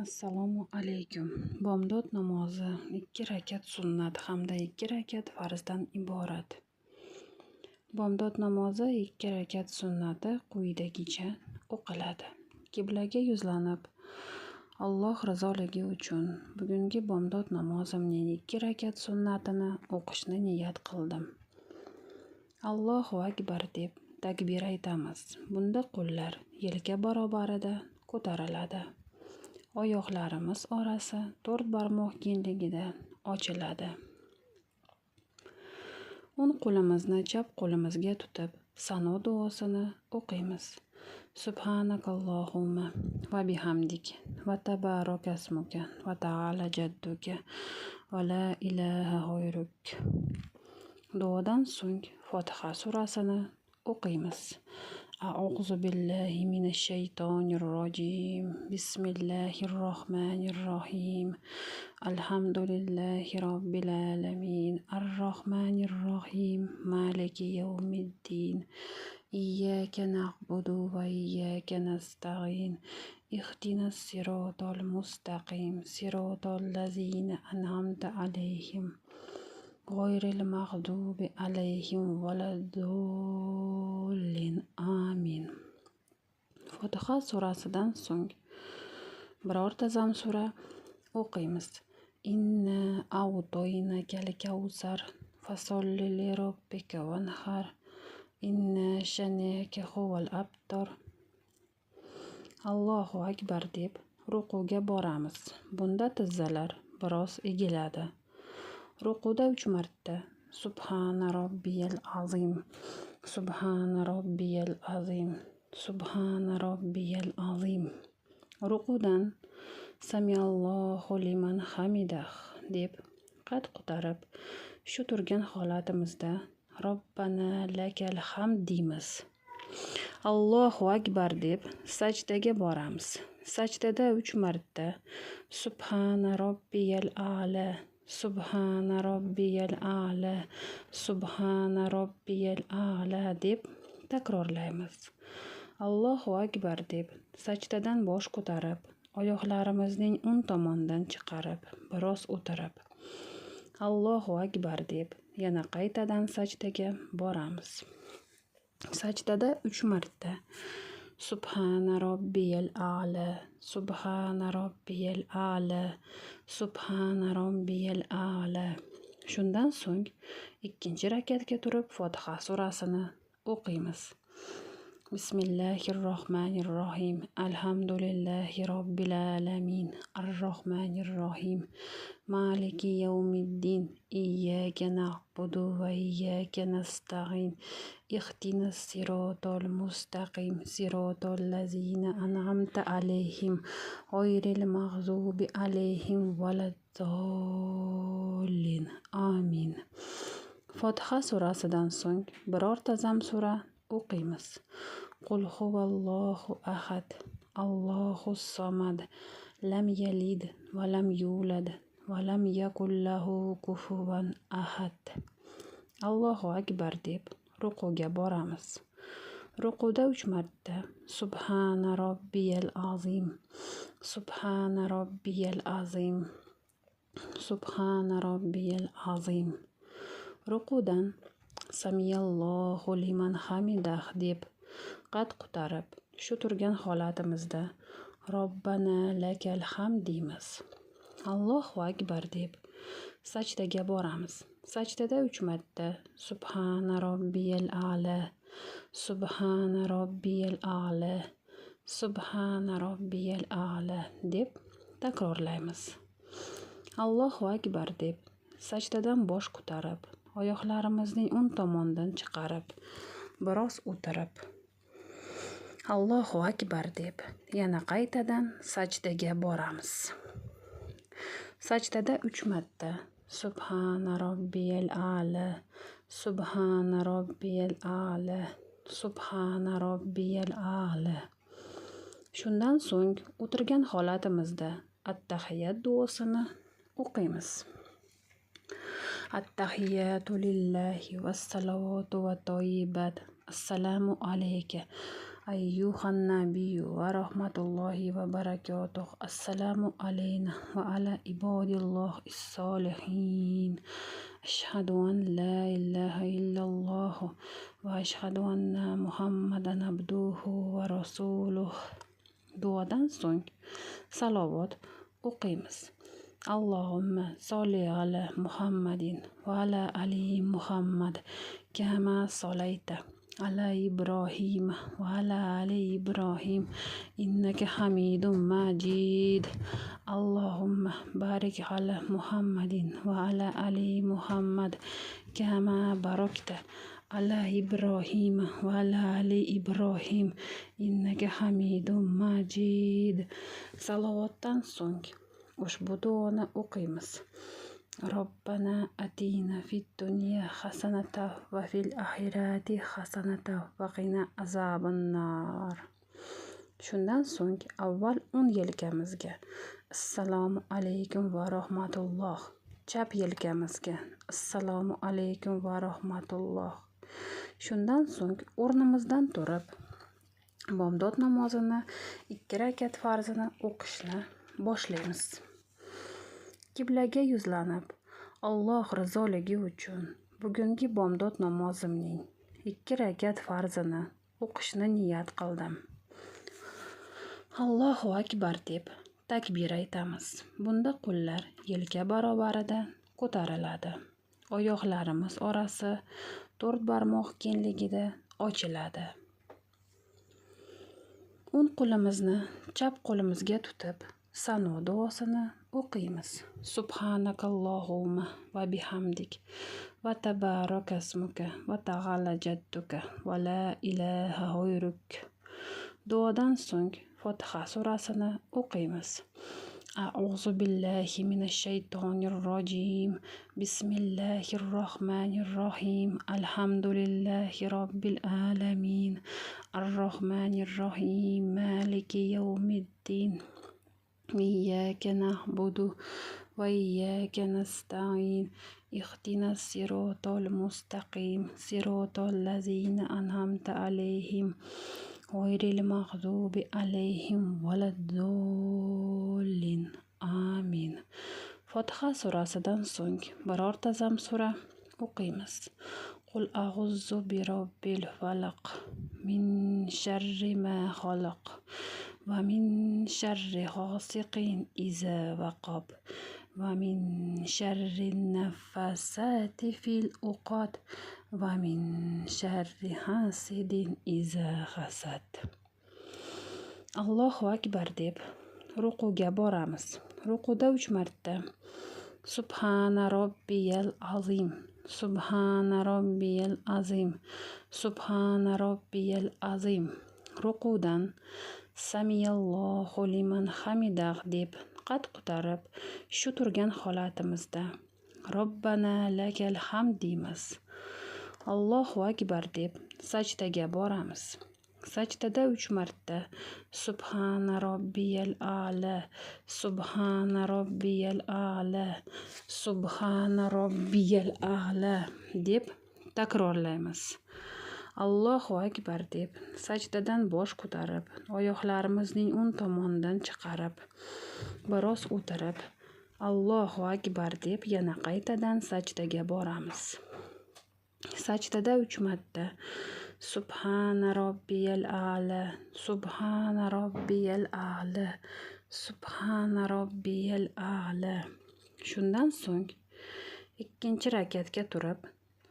Assalomu alaykum. Bomdod namozi 2 rakat sunnat hamda 2 rakat farzdan iborat. Bomdod namozi 2 rakat sunnati quyidagicha o'qiladi. Qiblaga yuzlanib, Alloh rizoligi uchun bugungi bomdod namozimning 2 rakat sunnatini o'qishni niyat qildim. Allohu akbar deb takbir aytamiz. Bunda qo'llar yelka barobarida ko'tariladi. Oyoqlarimiz orasi 4 barmoq kengligida ochiladi. O'ng qo'limizni chap qo'limizga tutib, sano duosini o'qiymiz. Subhanakallohumma va bihamdik va tabarakasmuka va ta'ala jadduka va la ilaha g'oyruk. Duodan so'ng Fotiha surasini o'qiymiz. A'udhu billahi minash shaytonir rojim. Bismillahirrohmanirrohim. Alhamdulillahi robbil alamin. Ar-rohmanir rohim. Maliki yawmiddin. Iyyaka na'budu va iyyaka nasta'in. Ihdinas siratal mustaqim. Siratal ladzina an'amta alayhim. G'oyril mag'dubi alayhim valaddallin. Amin. Fotiha surasidan so'ng birorta zam sura o'qiymiz. Inna a'toynakal kawsar fasolli li robbika vanhar. Inna shani'aka huval abtar. Allohu akbar deb rukuga boramiz. Bunda tizzalar biroz egiladi. Rukuda 3 marta Subhana robbiyal azim, Subhana robbiyal azim, Subhana robbiyal azim. Rukudan Samiyallohu liman hamidah deb qad ko'tarib, shu turgan holatimizda Robbana lakal hamd deymiz. Allohu akbar deb sajdaga boramiz. Sajdada 3 marta Subhana robbiyal a'la, Subhana robbiyal a'la, Subhana robbiyal a'la deb takrorlaymiz. Allohu akbar deb sajdadan bosh ko'tarib, oyoqlarimizning o'ng tomonidan chiqarib, biroz o'tirib, Allohu akbar deb yana qaytadan sajdaga boramiz. Sajdada 3 marta Subhana robbiyal a'la, Subhana robbiyal a'la, Subhana robbiyal a'la. Shundan so'ng ikkinchi rakatga turib Fotiha surasini o'qiymiz. Bismillahirrohmanirrohim. Alhamdulillahi robbil alamin. Ar-rohmanirrohim. Maliki yawmiddin. Iyyaka na'budu va iyyaka nasta'in. Ihdinas siratal mustaqim. Siratal ladzina an'amta alayhim. G'oyril mag'dubi alayhim valaddallin. Amin. Fotiha surasidan so'ng birorta zam sura o'qiymiz. Qul huvallohu ahad. Allohus somad. Lam yalid va lam yulad va lam yakul lahu kufuvan ahad. Allohu akbar deb rukuga boramiz. Rukuda 3 marta Subhana robbiyal azim, Subhana robbiyal azim, Subhana robbiyal azim. Rukudan Samiyallohu liman hamidah deb qad ko'tarib, shu turgan holatimizda Robbana lakal hamd deymiz. Allohu akbar deb sajdaga boramiz. Sajdada 3 marta Subhana robbiyal a'la, Subhana robbiyal a'la, Subhana robbiyal a'la deb takrorlaymiz. Allohu akbar deb sajdadan bosh ko'tarib, oyoqlarimizning o'ng tomonidan chiqarib, biroz o'tirib, Allohu akbar deb yana qaytadan sajdaga boramiz. Sajdada 3 marta Subhana robbiyal a'la, Subhana robbiyal a'la, Subhana robbiyal a'la. Shundan so'ng o'tirgan holatimizda at-tahiyat duosini o'qiymiz. At-tahiyatu lillahi was-salawatu wat-tayyibat. Assalomu alayka Ayyuhan nabiyyu wa rahmatullahi wa barakatuh. Assalamu alayna wa ala ibadillahi salihin. Ashhadu an la ilaha illallah wa ashhadu anna Muhammadan abduhu wa rasuluh. Duodan so'ng salovat o'qiymiz. Allohumma solli ala Muhammadin va ala ali Muhammad kama solayta ala Ibrahim wa ala ali Ibrahim innaka hamidum majid. Allahumma barik ala Muhammadin wa ala ali Muhammad kama barakta ala Ibrahim wa ala ali Ibrahim innaka hamidum majid. Salovatdan so'ng ushbu duoni o'qiymiz. Robbana atina fid dunya hasanata va fil axirati hasanata va qina azabannar. Shundan so'ng avval o'ng yelkamizga assalomu alaykum va rahmatulloh, chap yelkamizga assalomu alaykum va rahmatulloh. Shundan so'ng o'rnimizdan turib bomdod namozini 2 rakat farzini o'qishni boshlaymiz. Qiblaga yuzlanib Alloh rizoligi uchun bugungi bomdod namozimning 2 rakat farzini o'qishni niyat qildim. Allohu akbar deb takbir aytamiz. Bunda qo'llar yelka barobarida ko'tariladi. Oyoqlarimiz orasi 4 barmoq kengligida ochiladi. O'ng qo'limizni chap qo'limizga tutib sano duosini o'qiymiz. Subhanakallohumma va bihamdik va tabarakasmuka va ta'ala jadduka va la ilaha g'oyruk. Duodan so'ng Fotiha surasini o'qiymiz. A'udhu billahi minash shaytonir rojim. Bismillahir rohmanir rohim. Alhamdulillahi robbil alamin. Ar-rohmanir rohim. Maliki yawmiddin. Iyyaka na'budu va iyyaka nasta'in. Ihdinas siratal mustaqim. Siratal ladzina an'amta alayhim. G'oyril maghdubi alayhim valaddallin. Amin. Fotiha surasidan so'ng birorta zam sura o'qiymiz. Qul a'udzu bi robbil falaq min sharri ma xalaq va min sharri ghosiqin iza waqab va min sharri naffasati fil uqad va min sharri hasidin iza hasad. Allohu akbar deb rukuga boramiz. Rukuda 3 marta Subhana robbiyal azim, Subhana robbiyal azim, Subhana robbiyal azim. Rukudan Samiyallohu liman hamidah deb qad ko'tarib shu turgan holatimizda Robbana lakal hamd deymiz. Allohu akbar deb sajdaga boramiz. Sajdada 3 marta Subhana robbiyal a'la, Subhana robbiyal a'la, Subhana robbiyal a'la deb takrorlaymiz. Allohu akbar deb sajdadan bosh ko'tarib, oyoqlarimizning o'ng tomonidan chiqarib, biroz o'tirib, Allohu akbar deb yana qaytadan sajdaga boramiz. Sajdada 3 marta Subhana robbiyal a'la, Subhana robbiyal a'la, Subhana robbiyal a'la. Shundan so'ng 2 rakatga turib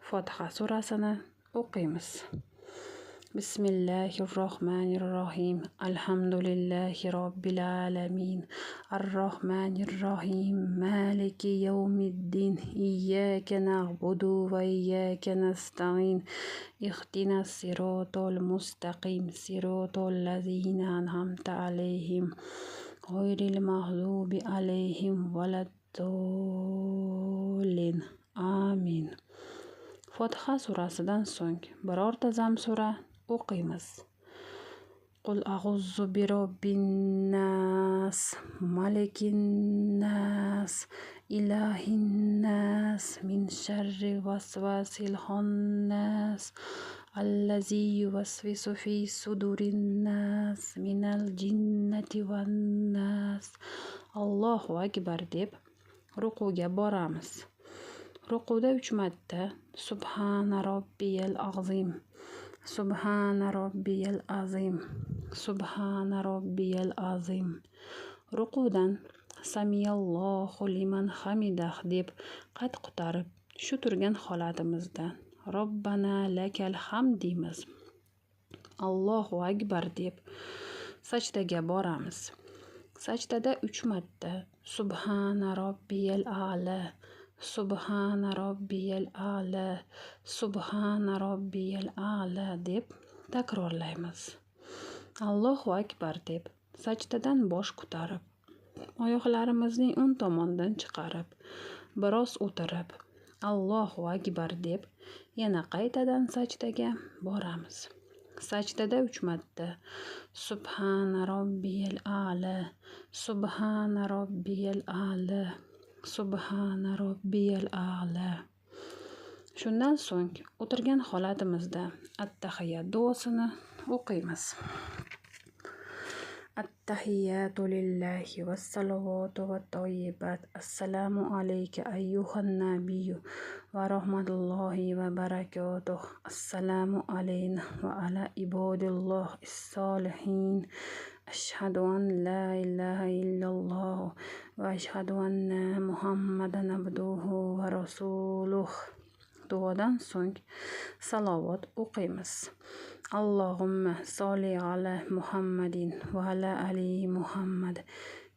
Fotiha surasini o'qiymiz. Bismillahirrohmanirrohim. Alhamdulillahi robbil alamin. Ar-rohmanirrohim. Maliki yawmiddin. Iyyaka na'budu va iyyaka nasta'in. Ihdinas siratal mustaqim. Siratal ladzina an'amta alayhim. G'oyril maghdubi alayhim valaddallin. Amin. Fotiha surasidan so'ng birorta zam sura o'qiymiz. Qul a'udzu bi robbin nas nas, malikin nas, ilahin nas, min sharri waswasil khannas, allazi yuwaswisu fi sudurin nas, minal jinnati wan nas. Allohu akbar deb rukuga boramiz. Rukuda 3 marta Subhana robbiyal azim, Subhana robbiyal azim, Subhana robbiyal azim. Rukudan Samiyallohu liman hamidah deb qad ko'tarib, shu turgan holatimizda Robbana lakal hamd deymiz. Allohu akbar deb sajdaga boramiz. Sajdada 3 marta Subhana robbiyal a'la, Subhana robbiyal a'la, Subhana robbiyal a'la deb takrorlaymiz. Allohu akbar deb sajdadan bosh ko'tarib, oyoqlarimizning o'ng tomonidan chiqarib, biroz o'tirib, Allohu akbar deb yana qaytadan sajdaga boramiz. Sajdada 3 marta Subhana robbiyal a'la, Subhana robbiyal a'la, Subhana robbiyal a'la. Shundan so'ng o'tirgan holatimizda at-tahiyat duosini o'qiymiz. At-tahiyatu lillahi was-salawatu wat-tayyibat. Assalomu alayka ayyuhan nabiyyu va rahmatullohi va barakatuh. Assalomu alayna va ala ibadilloh is-solihin. Ashhadu an la ilaha illalloh va ashhadu anna Muhammadan abduhu va rasuluh. Duodan so'ng salovat o'qiymiz. Allohumma solli ala Muhammadin va ala ali Muhammad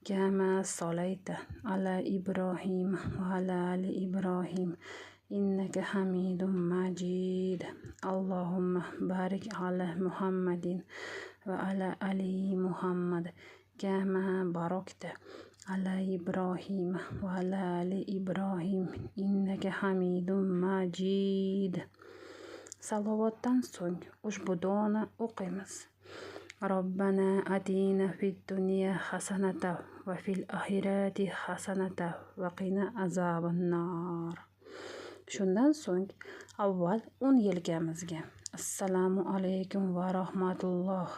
kama solayta ala Ibrohim va ala ali Ibrohim innaka hamidum majid. Allohumma barik ala Muhammadin va ala ali Muhammad kama barakta ala Ibrohim va ala ali Ibrohim innaka hamidum majid. Salovatdan so'ng ushbu duoni o'qiymiz. Robbana atina fid dunya hasanata va fil oxirati hasanata va qina azaban nar. Shundan so'ng avval o'ng yelkamizga assalomu alaykum va rahmatulloh,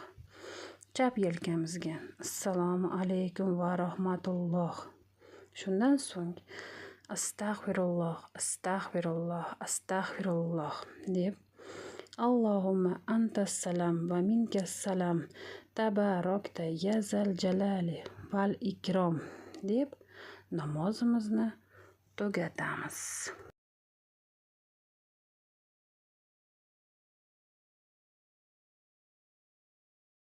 chap yelkamizga assalomu alaykum va rahmatulloh. Shundan so'ng astag'firulloh, astag'firulloh, astag'firulloh deb Allohumma antas salam va minkas salam tabarakta yazal jalali val ikrom deb namozimizni tugatamiz.